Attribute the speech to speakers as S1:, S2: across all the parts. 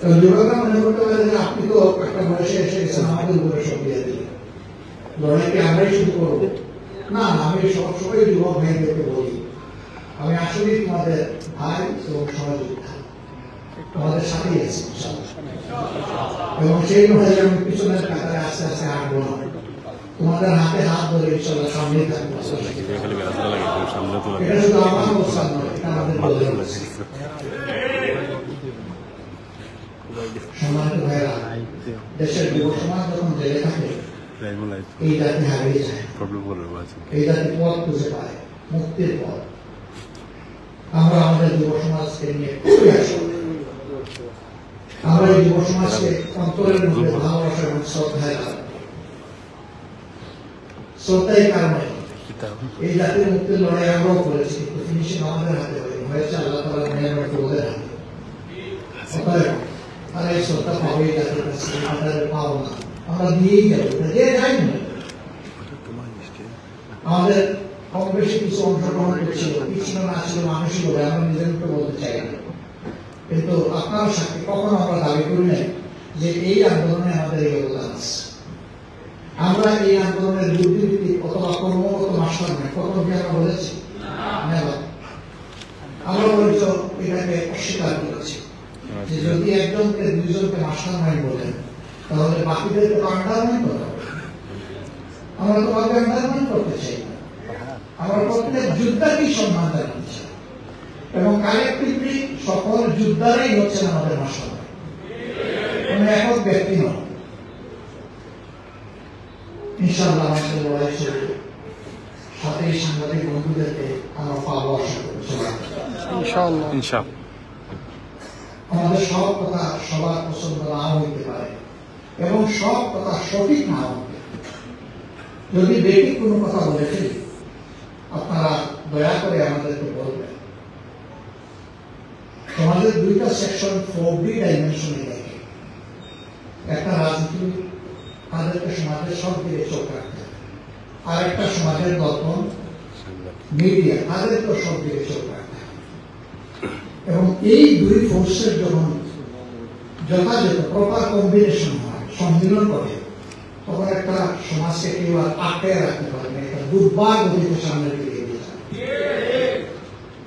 S1: যুবকরা মনে করতে পারে যে আপনি তো একটা বয়সে এসে গেছেন, আমাদের উপরে সব দিয়ে দিলেন, লড়াইকে আমরাই শুরু করবো। না, আমি সবসময় যুবক ভাইদেরকে বলি, আমি আসলে তোমাদের ভাই এবং সহযোগিতা, তোমাদের সাথেই আছি এবং সেই অনুযায়ী আমি পিছনের কাতারে আস্তে আস্তে হাঁটবো না, তোমাদের হাতে হাত ধরে ইনশাল্লাহ সামনেই থাকবো। এটা শুধু আমার অবস্থান নয়, এটা আমাদের সম্মানিত ভাইরা, দেশের যুব সমাজ যখন জেলে থাকে এই জাতি হারিয়ে যায়, এই জাতি পথ খুঁজে পায়, মুক্তির পথ। আমরা আমাদের যুব সমাজকে নিয়ে খুবই আশা, আমরা এই যুব সমাজকে অন্তরের মধ্যে ভালোবাসা এবং শ্রদ্ধায় শ্রদ্ধাই কারণে এই জাতির মুক্তির লড়াই আমরাও করেছি, কিন্তু ফিনিশিং আমাদের হাতে হয়েছে আল্লাহ তাআলার মেহরবানিতে ওদের হাতে। তারা এই শ্রদ্ধা পাবে এই জাতির কাছে, আমাদের পাবো না, আমরা দিয়েই যাবো, যে যাই না। আমাদের কম বেশি কিছু অংশগ্রহণ করছিল, কিছু না ছিল মানুষই বলে আমরা নিজেদেরকে বলতে চাই না, কিন্তু আপনার সাথে কখনো আমরা দাবি করি নাই যে এই আন্দোলনে আমাদের এই অবদান আছে। আমরা এই আন্দোলনের বুদ্ধিভিত্তিক অথবা কর্মগত মাস্টার নয়, কখনো কি আমরা বলেছি? আমরা বলেছ এটাকে অস্বীকার করেছি যে যদি একজনকে দুইজনকে মাস্টার মাইন্ড বলেন তাহলে বাকিদেরকে তো আন্ডারমাইন্ড করা হবে। আমরা তো কাউকে আন্ডারমাইন্ড করতে চাই না, আমরা প্রত্যেক যোদ্ধাকেই সম্মান জানাতে চাই এবং কালেক্টিভলি সকল যোদ্ধারাই হচ্ছেন আমাদের মাস্টার মাইন্ড, কোনো একক ব্যক্তি নয়। ইনশাআল্লাহ আমাদের লড়াই চলবে, সাথে সাংবাদিক বন্ধুদেরকে আমরা পাবো আশা করছি ইনশাআল্লাহ। আমাদের সব কথা সবার পছন্দ নাও হইতে পারে এবং সব কথা সঠিক নাও হতে, যদি বেঠিক কোনো কথা বলে ফেলি আপনারা দয়া করে আমাদেরকে বলবেন। সমাজের দুইটা সেকশন 4D ডাইমেনশনে দেখে, একটা রাজনীতি, তাদেরকে সমাজের সব দিকে চোখ রাখতে হবে, আর একটা সমাজের দর্পণ মিডিয়া, তাদেরকে সব দিকে চোখ রাখতে হবে। এবং এই দুই ফোর্সের যখন যথাযথ প্রপার কম্বিনেশন হয়, সম্মিলন করে, তখন একটা সমাজকে কেউ আর আটকে রাখতে পারে না, একটা দুর্বার গতিতে সামনে দিকে এগিয়ে যায়।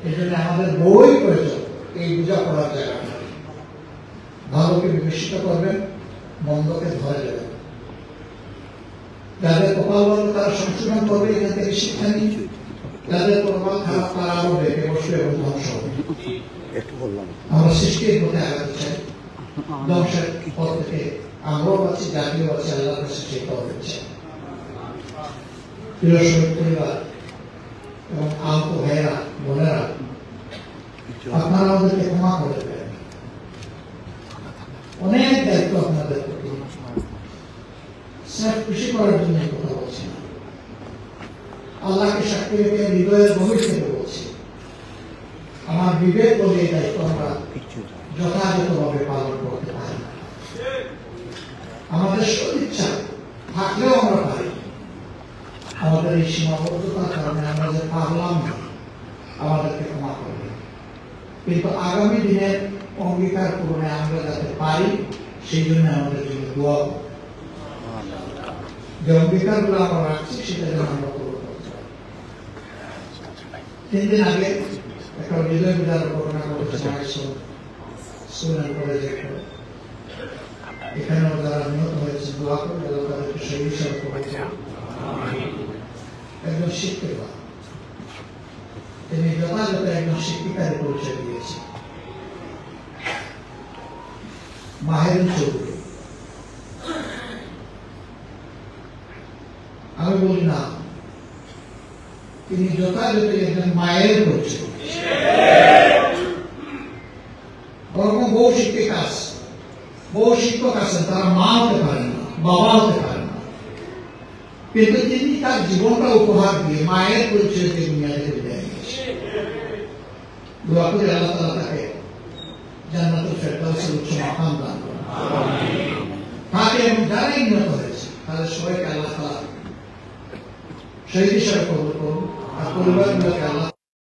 S1: এই জন্য আমাদের বই প্রয়োজন এই বোঝাপড়ার জায়গাটা, ভালোকে বিবেচিত করবেন, মন্দকে ধরে দেবেন। যাদের কপাল ভালো তারা সংশোধন করবে, এখান থেকে শিক্ষা নিয়ে, যাদের কপাল খারাপ তারা আরো বেঁকে বসবে এবং ধ্বংস হবে। আমরা সৃষ্টির পথে আগাতে চাই, ধ্বংসের পথ থেকে আমরাও আছি, জাতীয় আছে, আল্লাহর কাছে সেটা হচ্ছে। প্রিয় শহীদ পরিবার এবং আহত ভাইয়েরা বোনেরা, আপনারা আমাদেরকে ক্ষমা করে দেবেন, অনেক দায়িত্ব আপনাদের প্রতি, স্যার খুশি করার জন্য কথা বলছি না, আল্লাহকে সাক্ষী রেখে হৃদয়ের গভীর থেকে বলছি। আমার বিবেক বলে এই দায়িত্ব আমরা যথাযথভাবে পালন করতে পারি না, আমাদের সদিচ্ছা থাকলেও আমরা পারি। আমাদের এই সীমাবদ্ধতার কারণে আমরা যে পারলাম না, আমাদেরকে ক্ষমা করবে, কিন্তু আগামী দিনের অঙ্গীকার পূরণে আমরা যাতে পারি সেই জন্য আমাদের জন্য দোয়া, যে অঙ্গীকারগুলো আমরা রাখছি সেটা যেন আমরা পূরণ করতে পারি। 3 দিন আগে একটা হৃদয় বিদার ঘটনা ঘটেছে স্কুল কলেজে, এখানেও যারা নিহত হয়েছে দোয়া করে তাদেরকে সেই হিসাবে একজন শিক্ষিকা, তিনি যথাযথ একজন শিক্ষিকার পরিচয় দিয়েছে, মাহেরুন চৌধুরী। আমি বলি না, তিনি যথাযথ একজন মায়ের পরিচয়, বহু শিক্ষিকা আছে, বহু শিক্ষক আছেন, তারা মা হতে পারেন না, বাবা হতে পারেন না, কিন্তু তিনি তার জীবনটা উপহার দিয়ে মায়ের পরিচয় দিয়ে দুনিয়াতে বিদায় নিয়েছে। দোয়া করে আল্লাহ তাআলা তাকে জান্নাতুল ফেরদাউসের উচ্চ মাকাম দান করুন। তাকে এবং যারাই নিহত হয়েছে তাদের সবাইকে আল্লাহ তাআলা শহীদ হিসেবে কবুল করুন, আর পরিবারগুলোকে আল্লাহ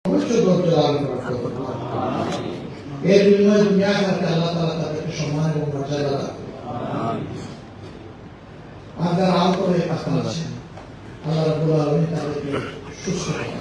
S1: অবশ্য ধৈর্য দান করুন। এর বিনিময়ে দুনিয়া আখিরাতে আল্লাহ তাআলা তাদেরকে সম্মান এবং মর্যাদা দান। আর যারা আহত হয়ে কাজ করছেন, আল্লাহ রাব্বুল আলামিন তাদেরকে সুস্থ করেন।